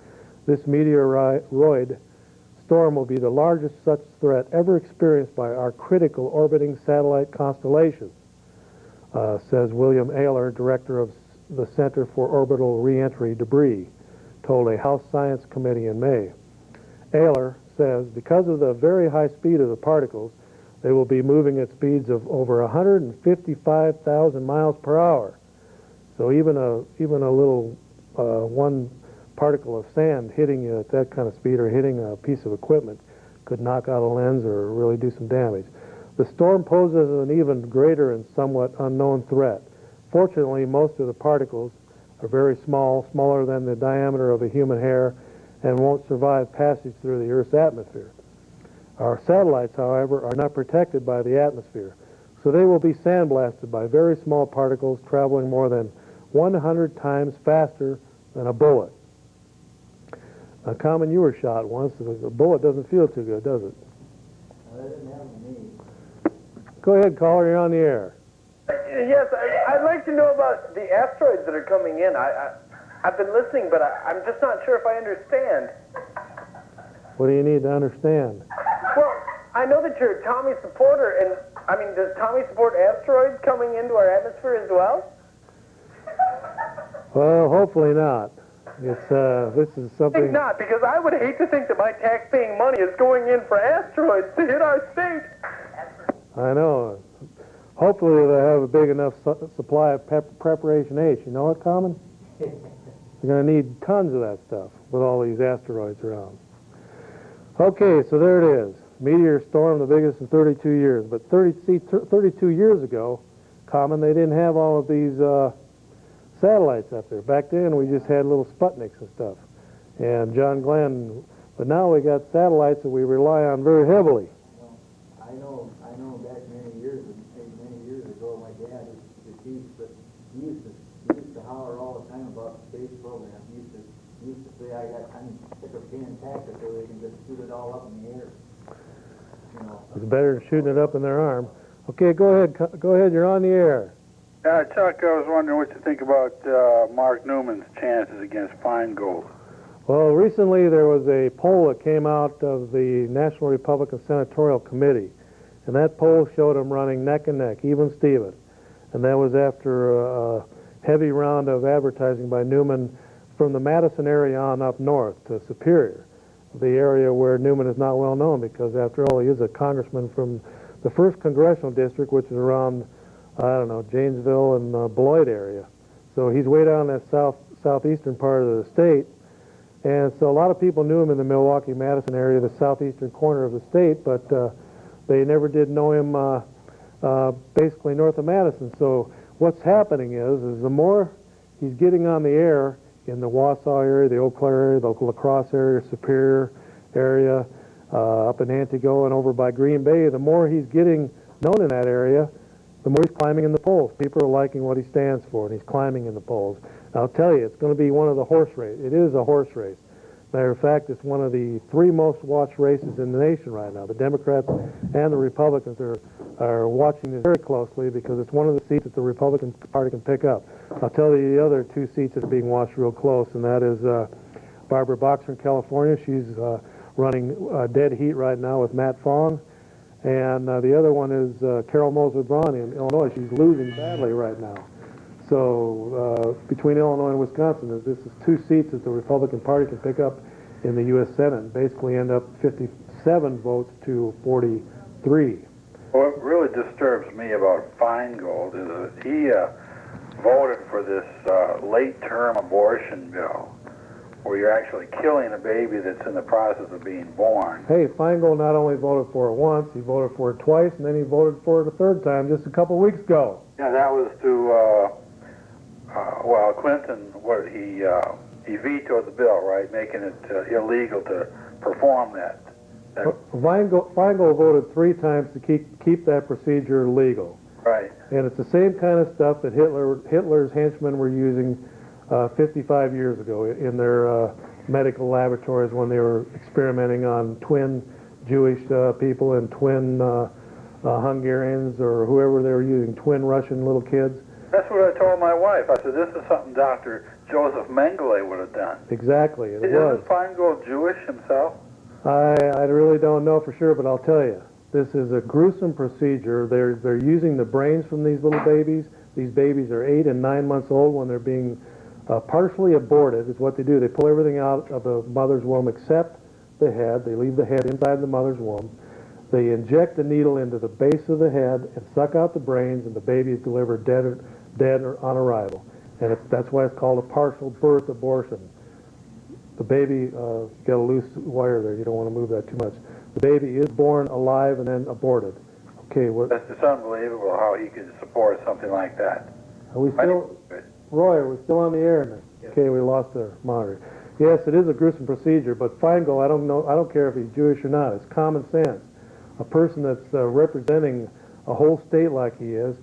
This meteoroid storm will be the largest such threat ever experienced by our critical orbiting satellite constellations, says William Ayler, director of the Center for Orbital Reentry Debris, told a House Science Committee in May. Ayler says because of the very high speed of the particles, they will be moving at speeds of over 155,000 miles per hour. So even a little one particle of sand hitting you at that kind of speed, or hitting a piece of equipment, could knock out a lens or really do some damage. The storm poses an even greater and somewhat unknown threat. Fortunately, most of the particles are very small, smaller than the diameter of a human hair, and won't survive passage through the Earth's atmosphere. Our satellites, however, are not protected by the atmosphere, So they will be sandblasted by very small particles traveling more than 100 times faster than a bullet. Common, you were shot once. A bullet doesn't feel too good, does it? That didn't happen to me. Go ahead, caller. You're on the air. Yes, I'd like to know about the asteroids that are coming in. I've been listening, but I'm just not sure if I understand. What do you need to understand? Well, I know that you're a Tommy supporter, and I mean, does Tommy support asteroids coming into our atmosphere as well? Well, hopefully not. It's this is I something. think not, because I would hate to think that my tax-paying money is going in for asteroids to hit our state. I know. Hopefully they'll have a big enough supply of preparation H. You know what, Common? You're going to need tons of that stuff with all these asteroids around. Okay, so there it is. Meteor storm, the biggest in 32 years. But 32 years ago, Common, they didn't have all of these satellites up there. Back then, we just had little Sputniks and stuff. And John Glenn, but now we got satellites that we rely on very heavily. Well, I know back many years ago, my dad was deceased, but he used to holler all the time about the space program. He used to say, I'm sick of paying taxes so they can just shoot it all up in the air. You know. It's better than shooting it up in their arm. Okay, go ahead. Go ahead. You're on the air. Chuck, I was wondering what you think about Mark Newman's chances against Feingold. Well, recently there was a poll that came out of the National Republican Senatorial Committee, and that poll showed him running neck and neck, even Steven. And that was after a heavy round of advertising by Newman from the Madison area on up north to Superior, the area where Newman is not well known because, after all, he is a congressman from the 1st Congressional District, which is around, I don't know, Janesville and Beloit area. So he's way down that southeastern part of the state. And so a lot of people knew him in the Milwaukee-Madison area, the southeastern corner of the state, but they never did know him basically north of Madison. So what's happening is the more he's getting on the air in the Wausau area, the Eau Claire area, the La Crosse area, Superior area, up in Antigo and over by Green Bay, the more he's getting known in that area, the more he's climbing in the polls. People are liking what he stands for, and he's climbing in the polls. I'll tell you, it's going to be one of the horse race. It is a horse race. Matter of fact, it's one of the 3 most watched races in the nation right now. The Democrats and the Republicans are watching this very closely because it's one of the seats that the Republican Party can pick up. I'll tell you the other 2 seats that are being watched real close, and that is Barbara Boxer in California. She's running dead heat right now with Matt Fong. And the other one is Carol Moser Braun in Illinois. She's losing badly right now. So between Illinois and Wisconsin, this is 2 seats that the Republican Party can pick up in the U.S. Senate and basically end up 57 votes to 43. What really disturbs me about Feingold is that he voted for this late-term abortion bill, where you're actually killing a baby that's in the process of being born. Hey, Feingold not only voted for it once, he voted for it twice, and then he voted for it a 3rd time just a couple weeks ago. Yeah, that was to, well, Clinton, he vetoed the bill, right, making it illegal to perform that. Feingold voted 3 times to keep that procedure legal. Right. And it's the same kind of stuff that Hitler's henchmen were using 55 years ago in their medical laboratories when they were experimenting on twin Jewish people and twin Hungarians or whoever they were using, twin Russian little kids. That's what I told my wife. I said, this is something Dr. Joseph Mengele would have done. Exactly, it was. Isn't Feingold Jewish himself? I really don't know for sure, but I'll tell you. This is a gruesome procedure. They're using the brains from these little babies. These babies are 8 and 9 months old when they're being partially aborted is what they do. They pull everything out of the mother's womb except the head. They leave the head inside the mother's womb. They inject the needle into the base of the head and suck out the brains, and the baby is delivered dead or on arrival. And that's why it's called a partial birth abortion. The baby, got a loose wire there. You don't want to move that too much. The baby is born alive and then aborted. Okay, that's just unbelievable how he could support something like that. Are we still, Roy, are we still on the air? Yes. Okay, we lost the monitor. Yes, it is a gruesome procedure, but Feingold, I don't care if he's Jewish or not. It's common sense. A person that's representing a whole state like he is.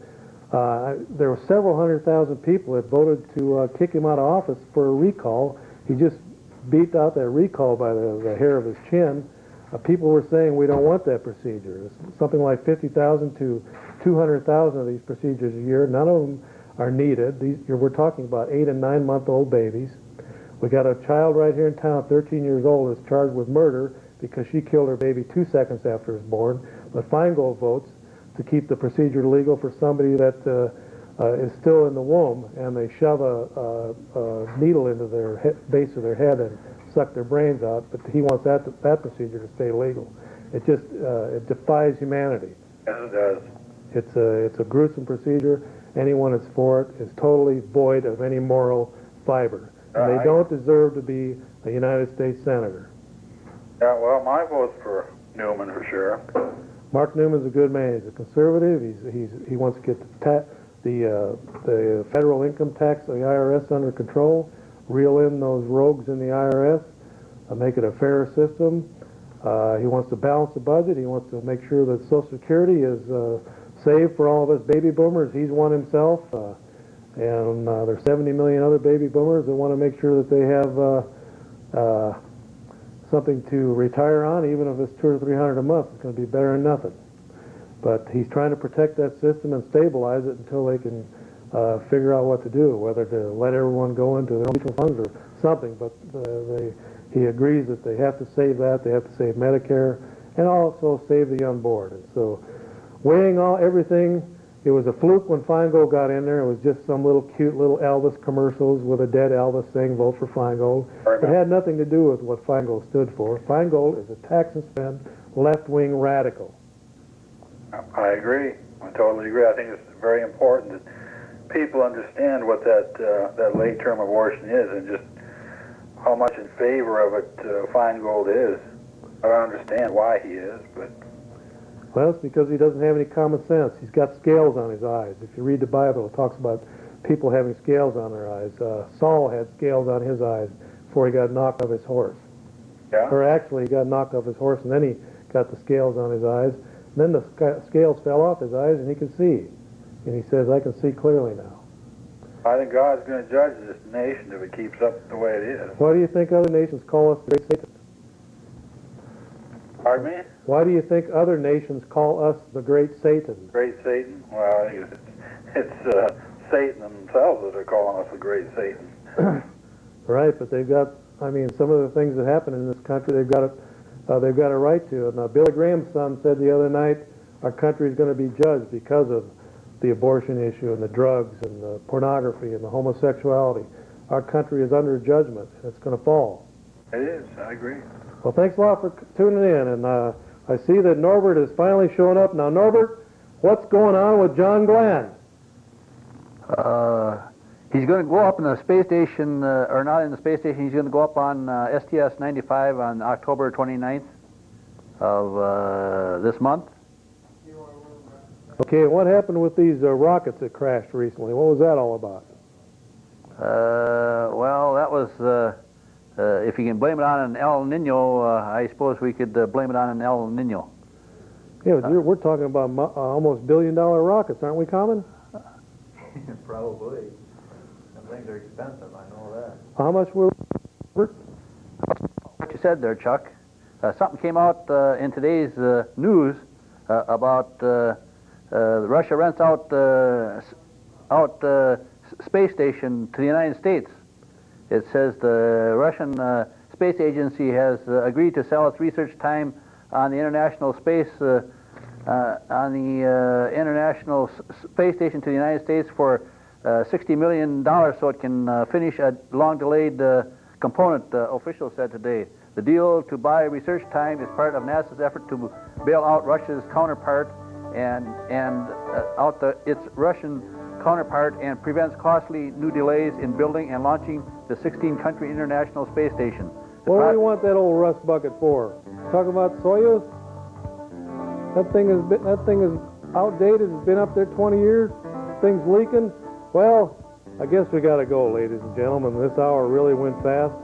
There were several 100,000 people that voted to kick him out of office for a recall. He just beat out that recall by the hair of his chin. People were saying we don't want that procedure. It's something like 50,000 to 200,000 of these procedures a year. None of them are needed. We're talking about 8 and 9 month old babies. We got a child right here in town, 13 years old, is charged with murder because she killed her baby 2 seconds after it was born. But Feingold votes to keep the procedure legal for somebody that is still in the womb, and they shove a needle into their base of their head and suck their brains out. But he wants that procedure to stay legal. It just it defies humanity. Yes, it does. It's a gruesome procedure. Anyone that's for it is totally void of any moral fiber. And they don't deserve to be a United States senator. Yeah, well, my vote's for Newman for sure. Mark Newman's a good man. He's a conservative. He wants to get the federal income tax of the IRS under control, reel in those rogues in the IRS, make it a fairer system. He wants to balance the budget. He wants to make sure that Social Security is saved for all of us baby boomers. He's one himself. And there's 70 million other baby boomers that want to make sure that they have something to retire on, even if it's $200 or $300 a month. It's going to be better than nothing. But he's trying to protect that system and stabilize it until they can figure out what to do, whether to let everyone go into their mutual funds or something. But he agrees that they have to save that, they have to save Medicare, and also save the unborn. And so, weighing everything, it was a fluke when Feingold got in there. It was just some little cute little Elvis commercials with a dead Elvis saying vote for Feingold. It had nothing to do with what Feingold stood for. Feingold is a tax and spend left-wing radical. I agree. I totally agree. I think it's very important that people understand what that late-term abortion is and just how much in favor of it Feingold is. I don't understand why he is, but... Well, it's because he doesn't have any common sense. He's got scales on his eyes. If you read the Bible, it talks about people having scales on their eyes. Saul had scales on his eyes before he got knocked off his horse. Yeah? Or actually, he got knocked off his horse, and then he got the scales on his eyes. And then the scales fell off his eyes, and he could see. And he says, I can see clearly now. I think God's going to judge this nation if it keeps up the way it is. Why do you think other nations call us the Great Satan? Pardon me? Why do you think other nations call us the Great Satan? Great Satan? Well, I think it's Satan themselves that are calling us the Great Satan. Right, but they've got, I mean, some of the things that happen in this country, they've got a right to. And Billy Graham's son said the other night, our country is going to be judged because of the abortion issue and the drugs and the pornography and the homosexuality. Our country is under judgment, and it's going to fall. It is, I agree. Well, thanks a lot for tuning in, and I see that Norbert is finally showing up. Now, Norbert, what's going on with John Glenn? He's going to go up in the space station, or not in the space station, he's going to go up on STS-95 on October 29th of this month. Okay, what happened with these rockets that crashed recently? What was that all about? Well, that was, if you can blame it on an El Nino, I suppose we could blame it on an El Nino. Yeah, but we're talking about almost billion-dollar rockets, aren't we, Common? Probably. Some things are expensive, I know that. How much will... What you said there, Chuck. Something came out in today's news about Russia rents out the space station to the United States. It says the Russian Space Agency has agreed to sell its research time on the International Space Station to the United States for $60 million so it can finish a long-delayed component, officials said today. The deal to buy research time is part of NASA's effort to bail out Russia's counterpart and its Russian counterpart and prevents costly new delays in building and launching the 16-country International Space Station. What do you want that old rust bucket for? Talking about Soyuz? That thing is outdated. It's been up there 20 years. Thing's leaking. Well, I guess we got to go, ladies and gentlemen. This hour really went fast,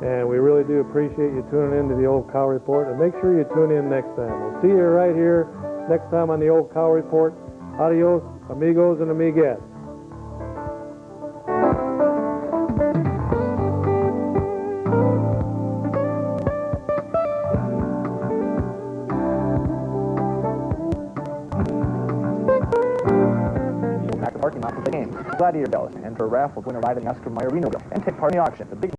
and we really do appreciate you tuning in to the Old Cow Report. And make sure you tune in next time. We'll see you right here next time on the Old Cow Report. Adios, amigos and amigas. Back the parking lot for the game, gladiator bells, and for a raffle to win a ride in the Oscar Mayer Reno. And take part in the auction. The big